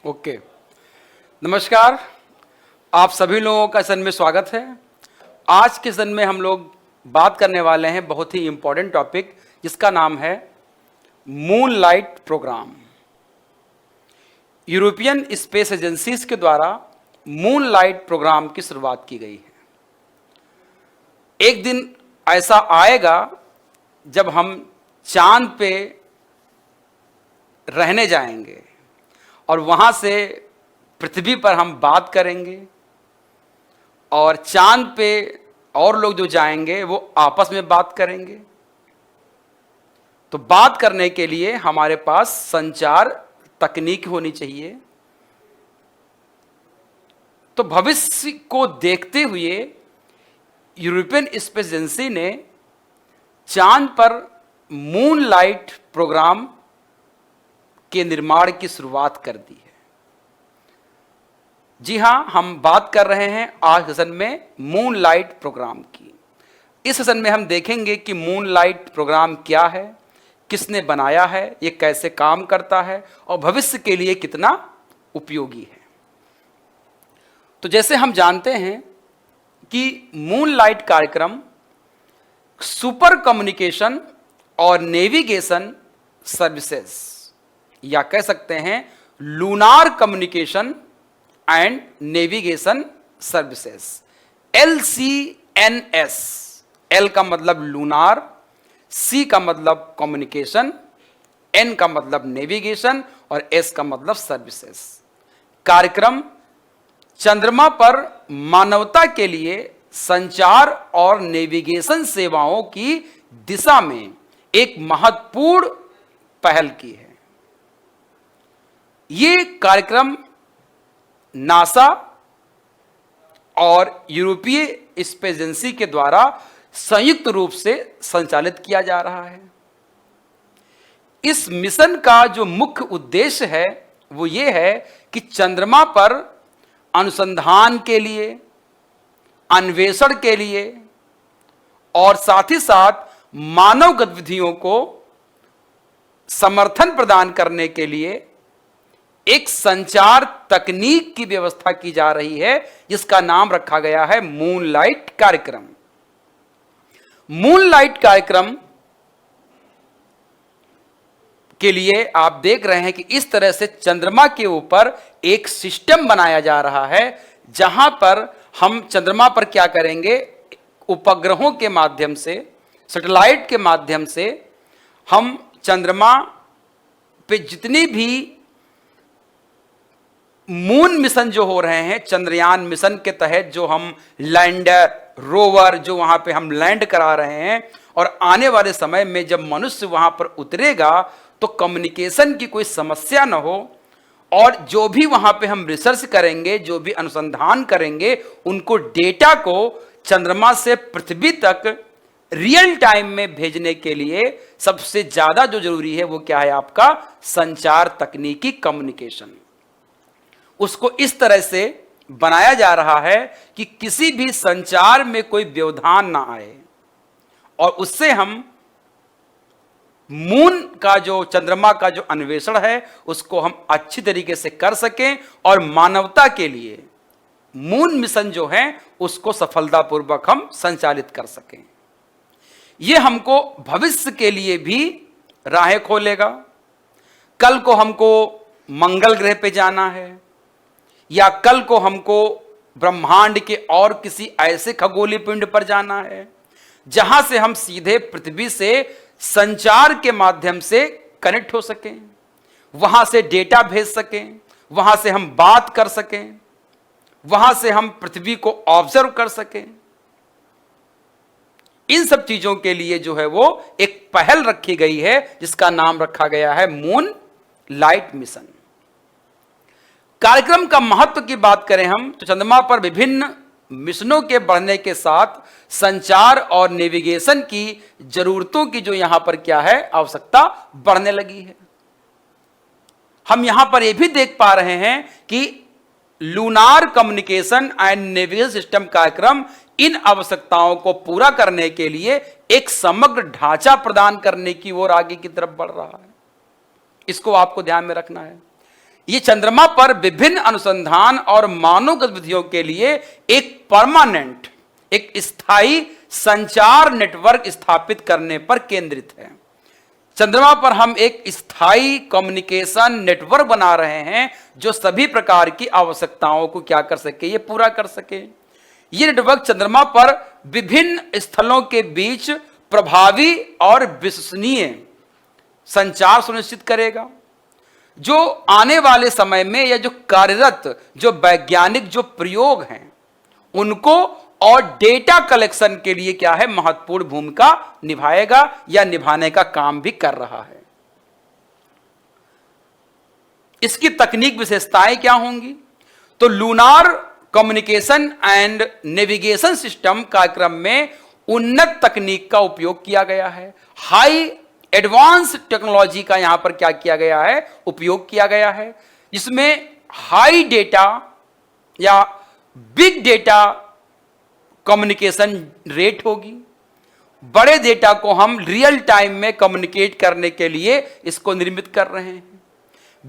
Okay. नमस्कार, आप सभी लोगों का सेशन में स्वागत है। आज के सेशन में हम लोग बात करने वाले हैं बहुत ही इंपॉर्टेंट टॉपिक, जिसका नाम है Moonlight programme. European space agencies के द्वारा मूनलाइट प्रोग्राम की शुरुआत की गई है। एक दिन ऐसा आएगा जब हम चांद पे रहने जाएंगे और वहां से पृथ्वी पर हम बात करेंगे, और चांद पे और लोग जो जाएंगे वो आपस में बात करेंगे। तो बात करने के लिए हमारे पास संचार तकनीक होनी चाहिए। तो भविष्य को देखते हुए यूरोपियन स्पेस एजेंसी ने चांद पर मूनलाइट प्रोग्राम के निर्माण की शुरुआत कर दी है। जी हां, हम बात कर रहे हैं आज सेशन में मूनलाइट प्रोग्राम की। इस सेशन में हम देखेंगे कि मूनलाइट प्रोग्राम क्या है, किसने बनाया है, ये कैसे काम करता है और भविष्य के लिए कितना उपयोगी है। तो जैसे हम जानते हैं कि मूनलाइट कार्यक्रम सुपर कम्युनिकेशन और नेविगेशन सर्विसेज, या कह सकते हैं lunar communication and navigation services, LCNS। L का मतलब लूनार, C का मतलब कम्युनिकेशन, N का मतलब नेविगेशन और S का मतलब सर्विसेज। कार्यक्रम चंद्रमा पर मानवता के लिए संचार और नेविगेशन सेवाओं की दिशा में एक महत्वपूर्ण पहल की है। ये कार्यक्रम नासा और यूरोपीय स्पेस एजेंसी के द्वारा संयुक्त रूप से संचालित किया जा रहा है। इस मिशन का जो मुख्य उद्देश्य है वो ये है कि चंद्रमा पर अनुसंधान के लिए, अन्वेषण के लिए और साथ ही साथ मानव गतिविधियों को समर्थन प्रदान करने के लिए एक संचार तकनीक की व्यवस्था की जा रही है, जिसका नाम रखा गया है मूनलाइट कार्यक्रम। मूनलाइट कार्यक्रम के लिए आप देख रहे हैं कि इस तरह से चंद्रमा के ऊपर एक सिस्टम बनाया जा रहा है, जहां पर हम चंद्रमा पर क्या करेंगे, उपग्रहों के माध्यम से, सैटेलाइट के माध्यम से हम चंद्रमा पे जितनी भी मून मिशन जो हो रहे हैं, चंद्रयान मिशन के तहत जो हम लैंडर, रोवर जो वहां पे हम लैंड करा रहे हैं, और आने वाले समय में जब मनुष्य वहां पर उतरेगा तो कम्युनिकेशन की कोई समस्या न हो, और जो भी वहां पे हम रिसर्च करेंगे, जो भी अनुसंधान करेंगे, उनको डेटा को चंद्रमा से पृथ्वी तक रियल टाइम में भेजने के लिए सबसे ज्यादा जो जरूरी है वो क्या है, आपका संचार तकनीकी कम्युनिकेशन। उसको इस तरह से बनाया जा रहा है कि किसी भी संचार में कोई व्यवधान ना आए, और उससे हम मून का जो, चंद्रमा का जो अन्वेषण है उसको हम अच्छी तरीके से कर सकें, और मानवता के लिए मून मिशन जो है उसको सफलतापूर्वक हम संचालित कर सकें। यह हमको भविष्य के लिए भी राहें खोलेगा। कल को हमको मंगल ग्रह पे जाना है, या कल को हमको ब्रह्मांड के और किसी ऐसे खगोलीय पिंड पर जाना है जहां से हम सीधे पृथ्वी से संचार के माध्यम से कनेक्ट हो सकें, वहां से डेटा भेज सकें, वहां से हम बात कर सकें, वहां से हम पृथ्वी को ऑब्जर्व कर सकें। इन सब चीजों के लिए जो है वो एक पहल रखी गई है, जिसका नाम रखा गया है मून लाइट मिशन। कार्यक्रम का महत्व की बात करें हम तो चंद्रमा पर विभिन्न मिशनों के बढ़ने के साथ संचार और नेविगेशन की जरूरतों की जो यहां पर क्या है, आवश्यकता बढ़ने लगी है। हम यहां पर यह भी देख पा रहे हैं कि lunar communication and navigation system कार्यक्रम इन आवश्यकताओं को पूरा करने के लिए एक समग्र ढांचा प्रदान करने की ओर आगे की तरफ बढ़ रहा है। इसको आपको ध्यान में रखना है। ये चंद्रमा पर विभिन्न अनुसंधान और मानव गतिविधियों के लिए एक परमानेंट, एक स्थायी संचार नेटवर्क स्थापित करने पर केंद्रित है। चंद्रमा पर हम एक स्थायी कम्युनिकेशन नेटवर्क बना रहे हैं जो सभी प्रकार की आवश्यकताओं को क्या कर सके, ये पूरा कर सके। ये नेटवर्क चंद्रमा पर विभिन्न स्थलों के बीच प्रभावी और विश्वसनीय संचार सुनिश्चित करेगा, जो आने वाले समय में या जो कार्यरत जो वैज्ञानिक जो प्रयोग हैं उनको और डेटा कलेक्शन के लिए क्या है, महत्वपूर्ण भूमिका निभाएगा या निभाने का काम भी कर रहा है। इसकी तकनीक विशेषताएं क्या होंगी? तो lunar communication and navigation system कार्यक्रम में उन्नत तकनीक का उपयोग किया गया है। हाई एडवांस टेक्नोलॉजी का यहां पर क्या किया गया है, उपयोग किया गया है, जिसमें हाई डेटा या बिग डेटा कम्युनिकेशन रेट होगी। बड़े डेटा को हम रियल टाइम में कम्युनिकेट करने के लिए इसको निर्मित कर रहे हैं।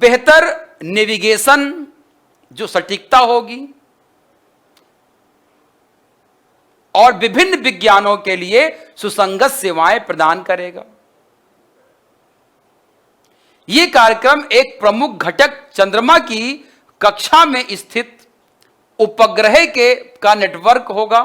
बेहतर नेविगेशन जो सटीकता होगी और विभिन्न विज्ञानों के लिए सुसंगत सेवाएं प्रदान करेगा। यह कार्यक्रम एक प्रमुख घटक चंद्रमा की कक्षा में स्थित उपग्रह का नेटवर्क होगा।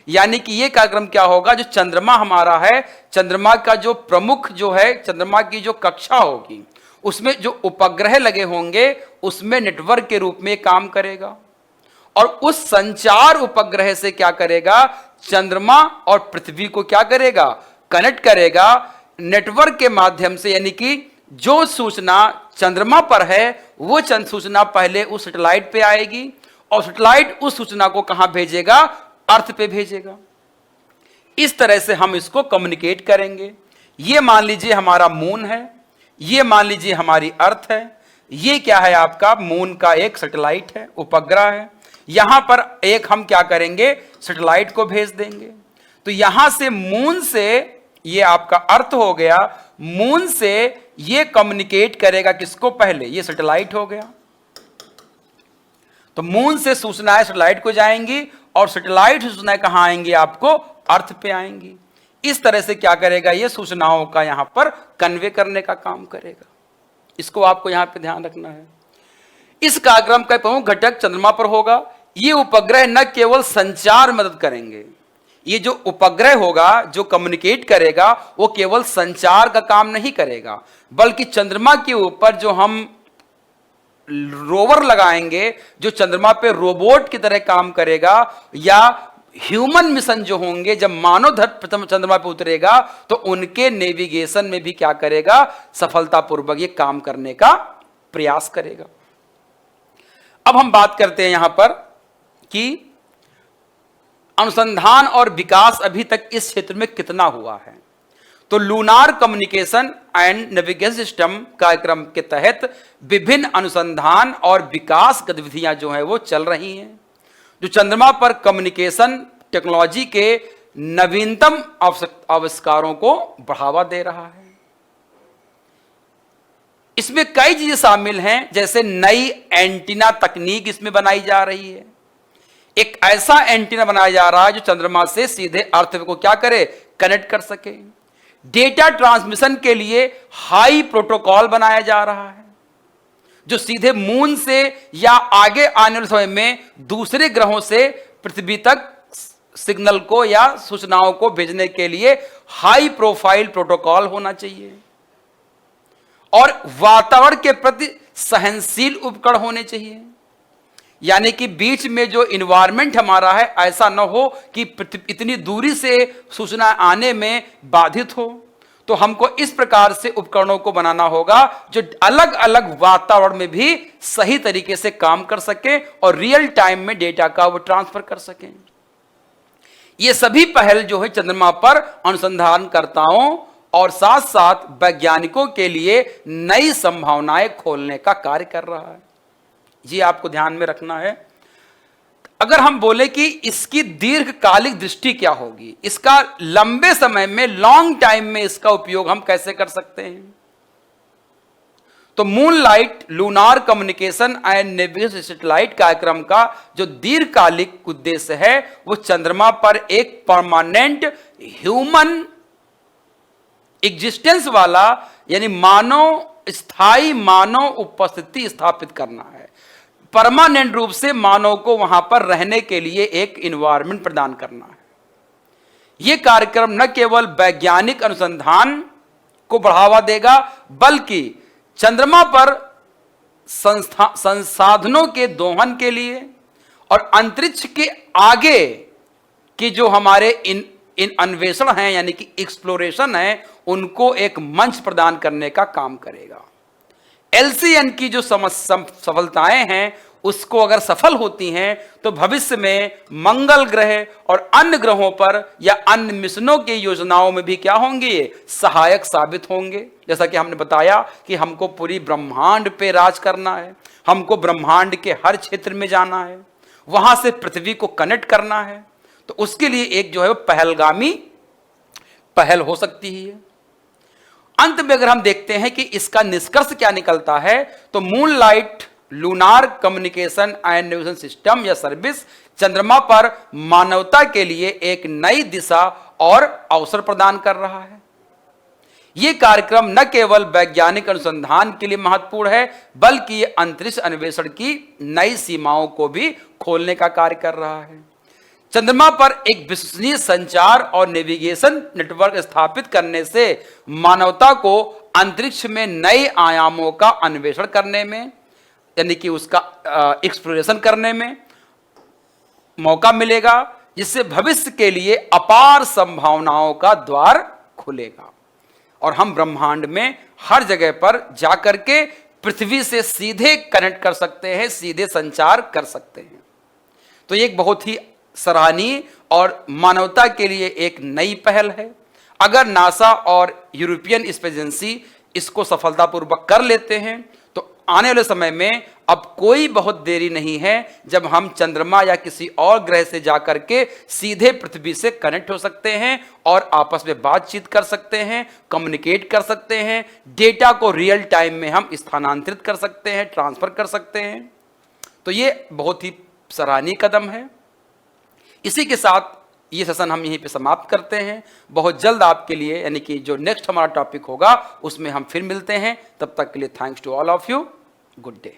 यानी कि यह कार्यक्रम क्या होगा, जो चंद्रमा हमारा है, चंद्रमा का जो प्रमुख जो है, चंद्रमा की जो कक्षा होगी उसमें जो उपग्रह लगे होंगे उसमें नेटवर्क के रूप में काम करेगा और उस संचार उपग्रह से क्या करेगा, चंद्रमा और पृथ्वी को क्या करेगा, कनेक्ट करेगा नेटवर्क के माध्यम से। यानी कि जो सूचना चंद्रमा पर है वो सूचना पहले उस सैटेलाइट पे आएगी और सैटेलाइट उस सूचना को कहां भेजेगा, अर्थ पे भेजेगा। इस तरह से हम इसको कम्युनिकेट करेंगे। ये मान लीजिए हमारा मून है, ये मान लीजिए हमारी अर्थ है, ये क्या है आपका मून का एक सैटेलाइट है, उपग्रह है। यहां पर एक हम क्या करेंगे, सैटेलाइट को भेज देंगे। तो यहां से मून से ये आपका अर्थ हो गया, मून से ये कम्युनिकेट करेगा किसको, पहले ये सैटेलाइट हो गया। तो मून से सूचनाएं सैटेलाइट को जाएंगी और सैटेलाइट से सूचनाएं कहां आएंगी, आपको अर्थ पे आएंगी। इस तरह से क्या करेगा, ये सूचनाओं का यहां पर कन्वे करने का काम करेगा। इसको आपको यहां पे ध्यान रखना है। इस कार्यक्रम का प्रमुख घटक चंद्रमा पर होगा। ये उपग्रह न केवल संचार में मदद करेंगे, ये जो उपग्रह होगा जो कम्युनिकेट करेगा वो केवल संचार का काम नहीं करेगा, बल्कि चंद्रमा के ऊपर जो हम रोवर लगाएंगे जो चंद्रमा पे रोबोट की तरह काम करेगा, या ह्यूमन मिशन जो होंगे जब मानव चंद्रमा पे उतरेगा तो उनके नेविगेशन में भी क्या करेगा, सफलतापूर्वक ये काम करने का प्रयास करेगा। अब हम बात करते हैं यहां पर कि अनुसंधान और विकास अभी तक इस क्षेत्र में कितना हुआ है। तो lunar communication and navigation system कार्यक्रम के तहत विभिन्न अनुसंधान और विकास गतिविधियां जो है वो चल रही हैं, जो चंद्रमा पर कम्युनिकेशन टेक्नोलॉजी के नवीनतम आविष्कारों को बढ़ावा दे रहा है। इसमें कई चीजें शामिल हैं, जैसे नई एंटीना तकनीक इसमें बनाई जा रही है। एक ऐसा एंटीना बनाया जा रहा है जो चंद्रमा से सीधे अर्थ को क्या करे, कनेक्ट कर सके। डेटा ट्रांसमिशन के लिए हाई प्रोटोकॉल बनाया जा रहा है जो सीधे मून से या आगे आने वाले समय में दूसरे ग्रहों से पृथ्वी तक सिग्नल को या सूचनाओं को भेजने के लिए हाई प्रोफाइल प्रोटोकॉल होना चाहिए और वातावरण के प्रति सहनशील उपकरण होने चाहिए। यानी कि बीच में जो इन्वायरमेंट हमारा है ऐसा न हो कि इतनी दूरी से सूचना आने में बाधित हो। तो हमको इस प्रकार से उपकरणों को बनाना होगा जो अलग अलग वातावरण में भी सही तरीके से काम कर सके और रियल टाइम में डेटा का वो ट्रांसफर कर सकें। ये सभी पहल जो है चंद्रमा पर अनुसंधानकर्ताओं और साथ साथ वैज्ञानिकों के लिए नई संभावनाएं खोलने का कार्य कर रहा है। ये आपको ध्यान में रखना है। अगर हम बोले कि इसकी दीर्घकालिक दृष्टि क्या होगी, इसका लंबे समय में लॉन्ग टाइम में इसका उपयोग हम कैसे कर सकते हैं, तो moon light lunar communication and navigation satellite कार्यक्रम का जो दीर्घकालिक उद्देश्य है वो चंद्रमा पर एक परमानेंट ह्यूमन एग्जिस्टेंस वाला यानी स्थायी मानव उपस्थिति स्थापित करना है। परमानेंट रूप से मानव को वहां पर रहने के लिए एक इन्वायरमेंट प्रदान करना है। यह कार्यक्रम न केवल वैज्ञानिक अनुसंधान को बढ़ावा देगा बल्कि चंद्रमा पर संसाधनों के दोहन के लिए और अंतरिक्ष के आगे की जो हमारे इन अन्वेषण हैं यानी कि एक्सप्लोरेशन है उनको एक मंच प्रदान करने का काम करेगा। एलसीएन की जो सफलताएं हैं उसको अगर सफल होती हैं तो भविष्य में मंगल ग्रह और अन्य ग्रहों पर या अन्य मिशनों की योजनाओं में भी क्या होंगे, ये सहायक साबित होंगे। जैसा कि हमने बताया कि हमको पूरी ब्रह्मांड पे राज करना है, हमको ब्रह्मांड के हर क्षेत्र में जाना है, वहां से पृथ्वी को कनेक्ट करना है, तो उसके लिए एक जो है वो पहलगामी पहल हो सकती है। अंत में अगर हम देखते हैं कि इसका निष्कर्ष क्या निकलता है तो moon light lunar communication and navigation system या सर्विस चंद्रमा पर मानवता के लिए एक नई दिशा और अवसर प्रदान कर रहा है। यह कार्यक्रम न केवल वैज्ञानिक अनुसंधान के लिए महत्वपूर्ण है बल्कि यह अंतरिक्ष अन्वेषण की नई सीमाओं को भी खोलने का कार्य कर रहा है। चंद्रमा पर एक विश्वसनीय संचार और नेविगेशन नेटवर्क स्थापित करने से मानवता को अंतरिक्ष में नए आयामों का अन्वेषण करने में यानी कि उसका एक्सप्लोरेशन करने में मौका मिलेगा, जिससे भविष्य के लिए अपार संभावनाओं का द्वार खुलेगा और हम ब्रह्मांड में हर जगह पर जाकर के पृथ्वी से सीधे कनेक्ट कर सकते हैं, सीधे संचार कर सकते हैं। तो ये एक बहुत ही सराहनीय और मानवता के लिए एक नई पहल है। अगर नासा और यूरोपियन स्पेस एजेंसी इसको सफलतापूर्वक कर लेते हैं तो आने वाले समय में अब कोई बहुत देरी नहीं है जब हम चंद्रमा या किसी और ग्रह से जाकर के सीधे पृथ्वी से कनेक्ट हो सकते हैं और आपस में बातचीत कर सकते हैं, कम्युनिकेट कर सकते हैं, डेटा को रियल टाइम में हम स्थानांतरित कर सकते हैं, ट्रांसफर कर सकते हैं। तो ये बहुत ही सराहनीय कदम है। इसी के साथ ये सेशन हम यहीं पे समाप्त करते हैं। बहुत जल्द आपके लिए यानी कि जो नेक्स्ट हमारा टॉपिक होगा उसमें हम फिर मिलते हैं। तब तक के लिए thanks to all of you. Good day.